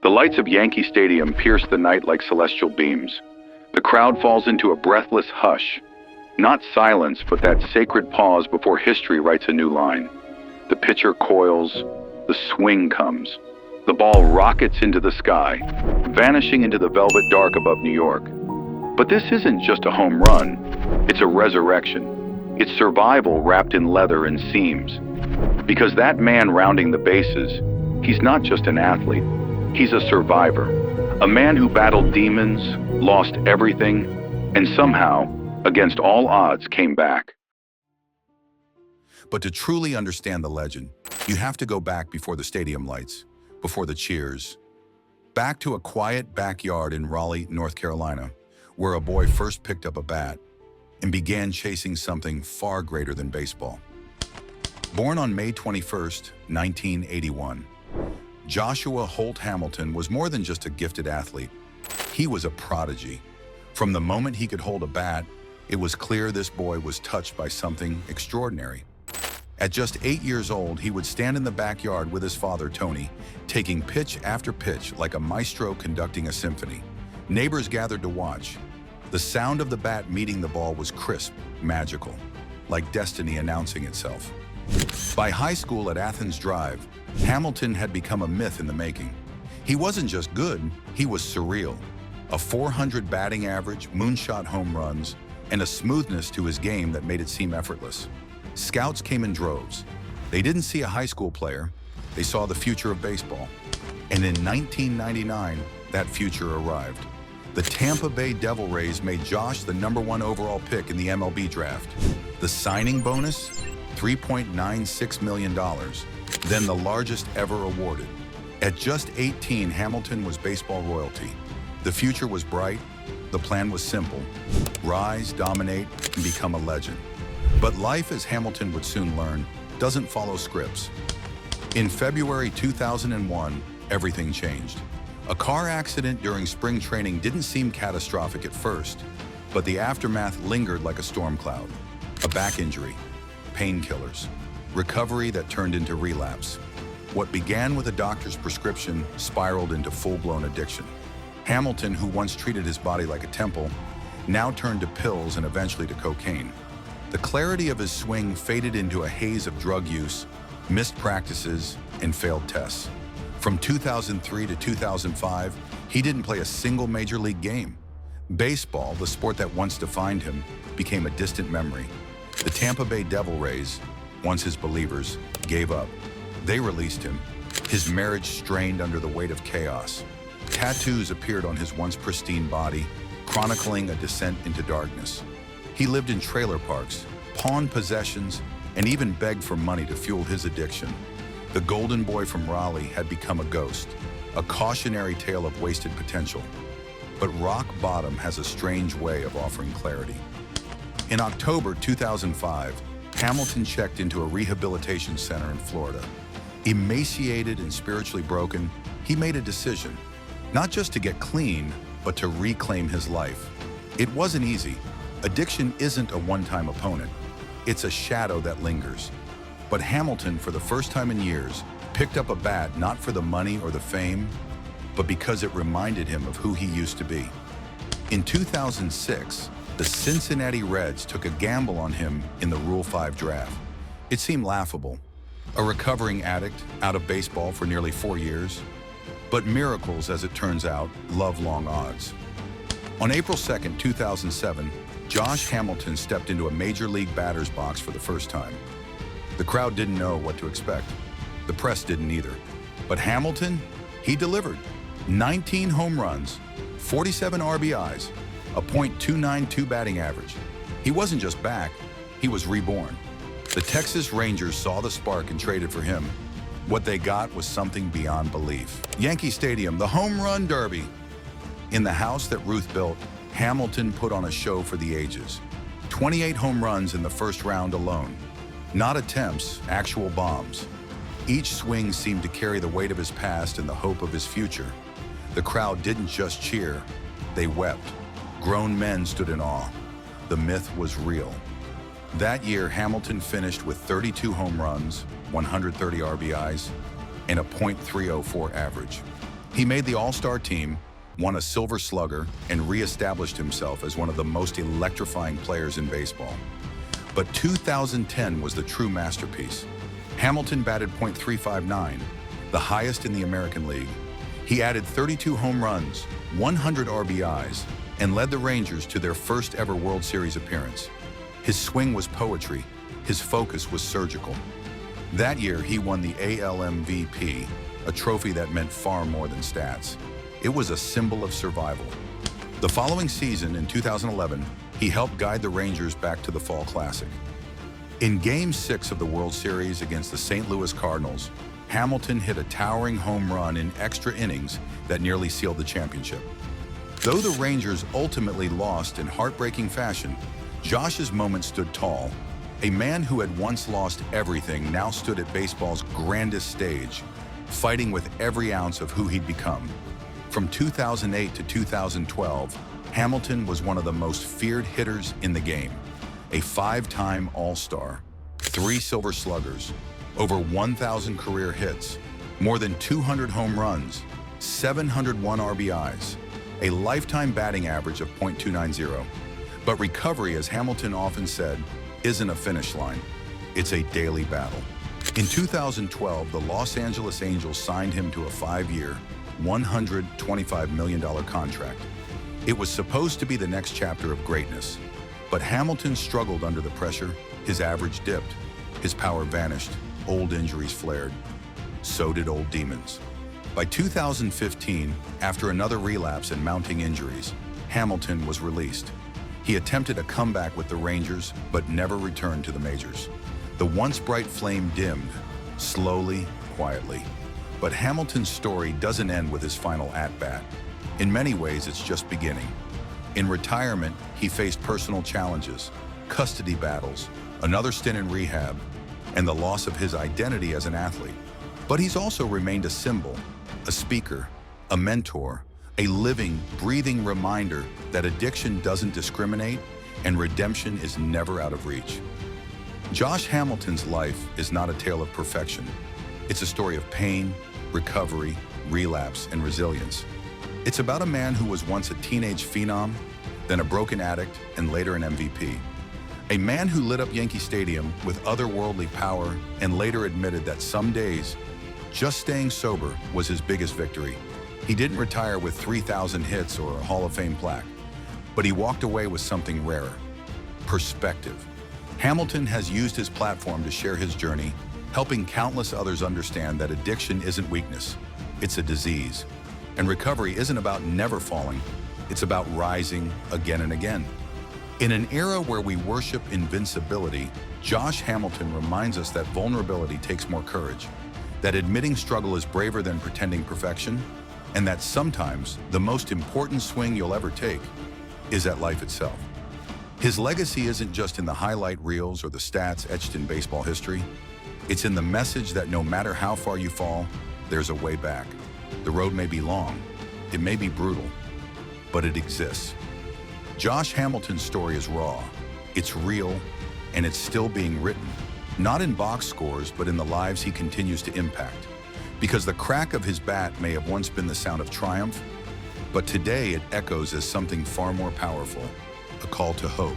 The lights of Yankee Stadium pierce the night like celestial beams. The crowd falls into a breathless hush. Not silence, but that sacred pause before history writes a new line. The pitcher coils, the swing comes. The ball rockets into the sky, vanishing into the velvet dark above New York. But this isn't just a home run, it's a resurrection. It's survival wrapped in leather and seams. Because that man rounding the bases, he's not just an athlete, he's a survivor. A man who battled demons, lost everything, and somehow, against all odds, came back. But to truly understand the legend, you have to go back before the stadium lights, before the cheers. Back to a quiet backyard in Raleigh, North Carolina, where a boy first picked up a bat and began chasing something far greater than baseball. Born on May 21st, 1981, Joshua Holt Hamilton was more than just a gifted athlete. He was a prodigy. From the moment he could hold a bat, it was clear this boy was touched by something extraordinary. At just 8 years old, he would stand in the backyard with his father, Tony, taking pitch after pitch like a maestro conducting a symphony. Neighbors gathered to watch. The sound of the bat meeting the ball was crisp, magical, like destiny announcing itself. By high school at Athens Drive, Hamilton had become a myth in the making. He wasn't just good, he was surreal. A .400 batting average, moonshot home runs, and a smoothness to his game that made it seem effortless. Scouts came in droves. They didn't see a high school player, they saw the future of baseball. And in 1999, that future arrived. The Tampa Bay Devil Rays made Josh the #1 overall pick in the MLB draft. The signing bonus? $3.96 million, then the largest ever awarded. At just 18, Hamilton was baseball royalty. The future was bright, the plan was simple. Rise, dominate, and become a legend. But life, as Hamilton would soon learn, doesn't follow scripts. In February 2001, everything changed. A car accident during spring training didn't seem catastrophic at first, but the aftermath lingered like a storm cloud. A back injury, painkillers, recovery that turned into relapse. What began with a doctor's prescription spiraled into full-blown addiction. Hamilton, who once treated his body like a temple, now turned to pills and eventually to cocaine. The clarity of his swing faded into a haze of drug use, missed practices, and failed tests. From 2003 to 2005, he didn't play a single major league game. Baseball, the sport that once defined him, became a distant memory. The Tampa Bay Devil Rays, once his believers, gave up. They released him. His marriage strained under the weight of chaos. Tattoos appeared on his once pristine body, chronicling a descent into darkness. He lived in trailer parks, pawned possessions, and even begged for money to fuel his addiction. The golden boy from Raleigh had become a ghost, a cautionary tale of wasted potential. But rock bottom has a strange way of offering clarity. In October 2005, Hamilton checked into a rehabilitation center in Florida. Emaciated and spiritually broken, he made a decision, not just to get clean, but to reclaim his life. It wasn't easy. Addiction isn't a one-time opponent. It's a shadow that lingers. But Hamilton, for the first time in years, picked up a bat not for the money or the fame, but because it reminded him of who he used to be. In 2006, the Cincinnati Reds took a gamble on him in the Rule 5 draft. It seemed laughable. A recovering addict, out of baseball for nearly 4 years. But miracles, as it turns out, love long odds. On April 2nd, 2007, Josh Hamilton stepped into a major league batter's box for the first time. The crowd didn't know what to expect. The press didn't either. But Hamilton, he delivered. 19 home runs, 47 RBIs, a .292 batting average. He wasn't just back, he was reborn. The Texas Rangers saw the spark and traded for him. What they got was something beyond belief. Yankee Stadium, the Home Run Derby. In the house that Ruth built, Hamilton put on a show for the ages. 28 home runs in the first round alone. Not attempts, actual bombs. Each swing seemed to carry the weight of his past and the hope of his future. The crowd didn't just cheer, they wept. Grown men stood in awe. The myth was real. That year, Hamilton finished with 32 home runs, 130 RBIs, and a .304 average. He made the All-Star team, won a Silver Slugger, and re-established himself as one of the most electrifying players in baseball. But 2010 was the true masterpiece. Hamilton batted .359, the highest in the American League. He added 32 home runs, 100 RBIs, and led the Rangers to their first ever World Series appearance. His swing was poetry. His focus was surgical. That year, he won the AL MVP, a trophy that meant far more than stats. It was a symbol of survival. The following season, in 2011, he helped guide the Rangers back to the Fall Classic. In Game 6 of the World Series against the St. Louis Cardinals, Hamilton hit a towering home run in extra innings that nearly sealed the championship. Though the Rangers ultimately lost in heartbreaking fashion, Josh's moment stood tall. A man who had once lost everything now stood at baseball's grandest stage, fighting with every ounce of who he'd become. From 2008 to 2012, Hamilton was one of the most feared hitters in the game. A 5-time All-Star, 3 Silver Sluggers, over 1,000 career hits, more than 200 home runs, 701 RBIs, a lifetime batting average of .290. But recovery, as Hamilton often said, isn't a finish line. It's a daily battle. In 2012, the Los Angeles Angels signed him to a 5-year, $125 million contract. It was supposed to be the next chapter of greatness, but Hamilton struggled under the pressure. His average dipped, his power vanished, old injuries flared. So did old demons. By 2015, after another relapse and mounting injuries, Hamilton was released. He attempted a comeback with the Rangers, but never returned to the majors. The once bright flame dimmed, slowly, quietly. But Hamilton's story doesn't end with his final at-bat. In many ways, it's just beginning. In retirement, he faced personal challenges, custody battles, another stint in rehab, and the loss of his identity as an athlete. But he's also remained a symbol, a speaker, a mentor, a living, breathing reminder that addiction doesn't discriminate and redemption is never out of reach. Josh Hamilton's life is not a tale of perfection. It's a story of pain, recovery, relapse, and resilience. It's about a man who was once a teenage phenom, then a broken addict, and later an MVP. A man who lit up Yankee Stadium with otherworldly power and later admitted that some days, just staying sober was his biggest victory. He didn't retire with 3,000 hits or a Hall of Fame plaque, but he walked away with something rarer: perspective. Hamilton has used his platform to share his journey, helping countless others understand that addiction isn't weakness, it's a disease. And recovery isn't about never falling, it's about rising again and again. In an era where we worship invincibility, Josh Hamilton reminds us that vulnerability takes more courage, that admitting struggle is braver than pretending perfection, and that sometimes the most important swing you'll ever take is at life itself. His legacy isn't just in the highlight reels or the stats etched in baseball history. It's in the message that no matter how far you fall, there's a way back. The road may be long, it may be brutal, but it exists. Josh Hamilton's story is raw, it's real, and it's still being written, not in box scores, but in the lives he continues to impact. Because the crack of his bat may have once been the sound of triumph, but today it echoes as something far more powerful, a call to hope.